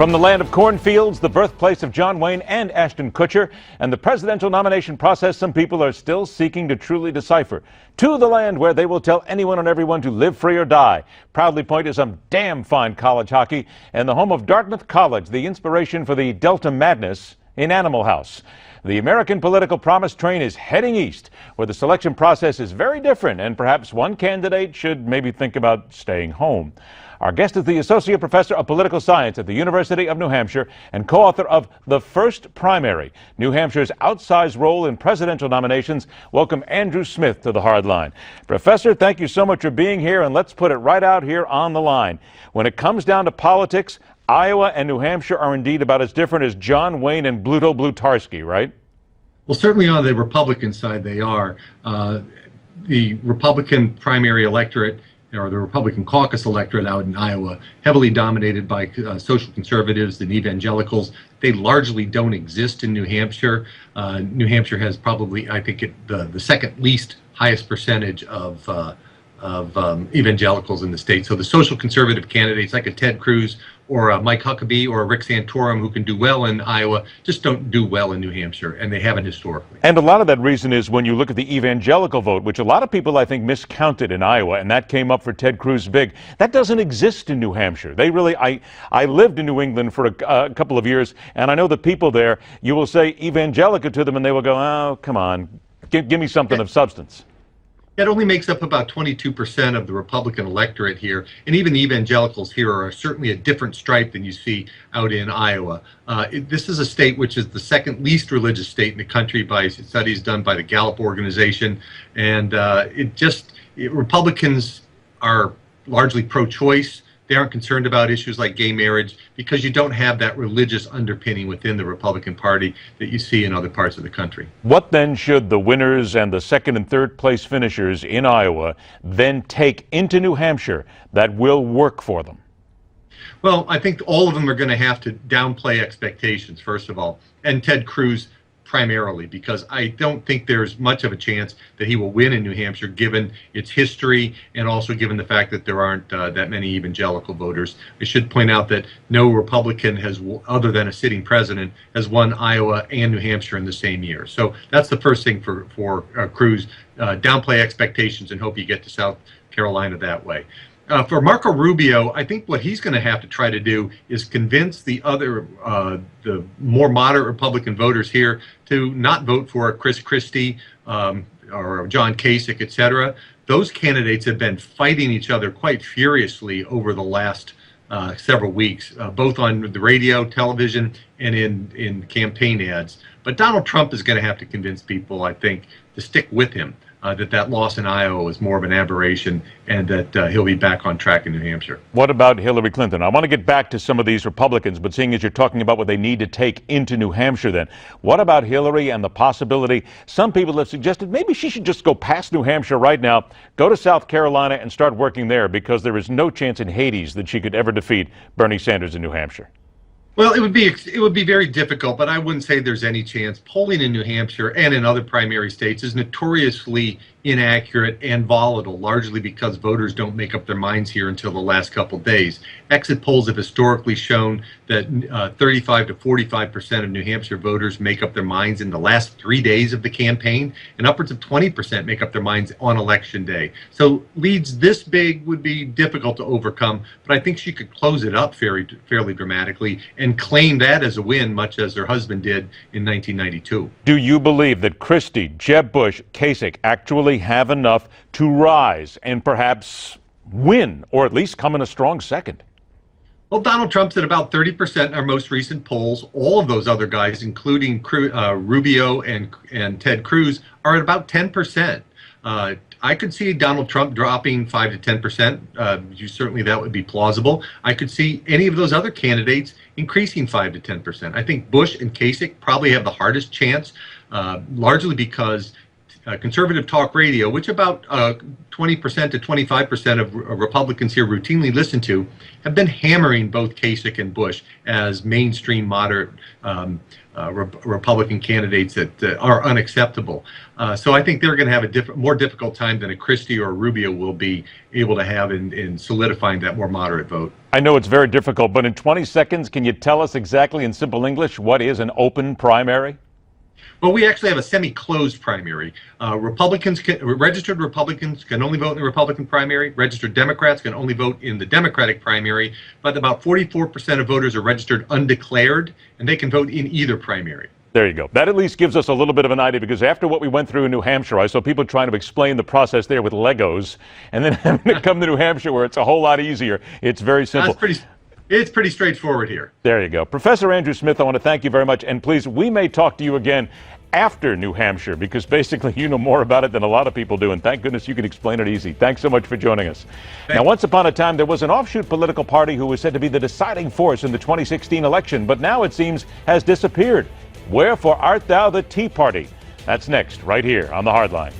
From the land of cornfields, the birthplace of John Wayne and Ashton Kutcher, and the presidential nomination process some people are still seeking to truly decipher, to the land where they will tell anyone and everyone to live free or die. Proudly point to some damn fine college hockey, and the home of Dartmouth College, the inspiration for the Delta Madness in Animal House. The American political promise train is heading east, where the selection process is very different, and perhaps one candidate should maybe think about staying home. Our guest is the Associate Professor of Political Science at the University of New Hampshire and co-author of The First Primary, New Hampshire's outsized role in presidential nominations. Welcome Andrew Smith to the Hard Line. Professor, thank you so much for being here, and let's put it right out here on the line. When it comes down to politics, Iowa and New Hampshire are indeed about as different as John Wayne and Bluto Blutarsky, right? Well, certainly on the Republican side they are. The Republican primary electorate, or the Republican caucus electorate out in Iowa, heavily dominated by social conservatives and evangelicals. They largely don't exist in New Hampshire. New Hampshire has probably, I think, the second least highest percentage of evangelicals in the state. So the social conservative candidates like a Ted Cruz or a Mike Huckabee or a Rick Santorum, who can do well in Iowa, just don't do well in New Hampshire, and they haven't historically. And a lot of that reason is when you look at the evangelical vote, which a lot of people, I think, miscounted in Iowa, and that came up for Ted Cruz big. That doesn't exist in New Hampshire. They really, I lived in New England for a couple of years, and I know the people there, you will say evangelical to them, and they will go, oh, come on, give me something of substance. It only makes up about 22% of the Republican electorate here, and even the evangelicals here are certainly a different stripe than you see out in Iowa. This is a state which is the second least religious state in the country by studies done by the Gallup organization, and Republicans are largely pro-choice. They aren't concerned about issues like gay marriage because you don't have that religious underpinning within the Republican Party that you see in other parts of the country. What then should the winners and the second and third place finishers in Iowa then take into New Hampshire that will work for them? Well, I think all of them are going to have to downplay expectations, first of all, and Ted Cruz primarily, because I don't think there's much of a chance that he will win in New Hampshire given its history and also given the fact that there aren't that many evangelical voters. I should point out that no Republican has, other than a sitting president, has won Iowa and New Hampshire in the same year. So that's the first thing for Cruz. Downplay expectations and hope you get to South Carolina that way. For Marco Rubio, I think what he's going to have to try to do is convince the more moderate Republican voters here to not vote for Chris Christie or John Kasich, etc. Those candidates have been fighting each other quite furiously over the last several weeks, both on the radio, television, and in campaign ads. But Donald Trump is going to have to convince people, I think, to stick with him. That loss in Iowa was more of an aberration, and that he'll be back on track in New Hampshire. What about Hillary Clinton? I want to get back to some of these Republicans, but seeing as you're talking about what they need to take into New Hampshire then, what about Hillary and the possibility, some people have suggested maybe she should just go past New Hampshire right now, go to South Carolina and start working there, because there is no chance in Hades that she could ever defeat Bernie Sanders in New Hampshire. Well, it would be very difficult, but I wouldn't say there's any chance. Polling in New Hampshire and in other primary states is notoriously inaccurate and volatile, largely because voters don't make up their minds here until the last couple of days. Exit polls have historically shown that 35 to 45% of New Hampshire voters make up their minds in the last 3 days of the campaign, and upwards of 20% make up their minds on election day. So leads this big would be difficult to overcome, but I think she could close it up fairly dramatically and claim that as a win, much as her husband did in 1992. Do you believe that Christie, Jeb Bush, Kasich actually have enough to rise and perhaps win, or at least come in a strong second? Well, Donald Trump's at about 30% in our most recent polls. All of those other guys, including Rubio and Ted Cruz, are at about 10%. I could see Donald Trump dropping 5 to 10%. Certainly that would be plausible. I could see any of those other candidates increasing 5 to 10%. I think Bush and Kasich probably have the hardest chance, largely because conservative talk radio, which about 20% to 25% of Republicans here routinely listen to, have been hammering both Kasich and Bush as mainstream moderate Republican candidates that are unacceptable. So I think they're going to have a more difficult time than a Christie or a Rubio will be able to have in solidifying that more moderate vote. I know it's very difficult, but in 20 seconds, can you tell us exactly in simple English what is an open primary? Well, we actually have a semi-closed primary. Registered Republicans can only vote in the Republican primary. Registered Democrats can only vote in the Democratic primary. But about 44% of voters are registered undeclared, and they can vote in either primary. There you go. That at least gives us a little bit of an idea, because after what we went through in New Hampshire, I saw people trying to explain the process there with Legos, and then having to come to New Hampshire where it's a whole lot easier. It's very simple. It's pretty straightforward here. There you go. Professor Andrew Smith, I want to thank you very much. And please, we may talk to you again after New Hampshire, because basically you know more about it than a lot of people do. And thank goodness you can explain it easy. Thanks so much for joining us. Now, once upon a time, there was an offshoot political party who was said to be the deciding force in the 2016 election, but now it seems has disappeared. Wherefore art thou the Tea Party? That's next, right here on The Hardline.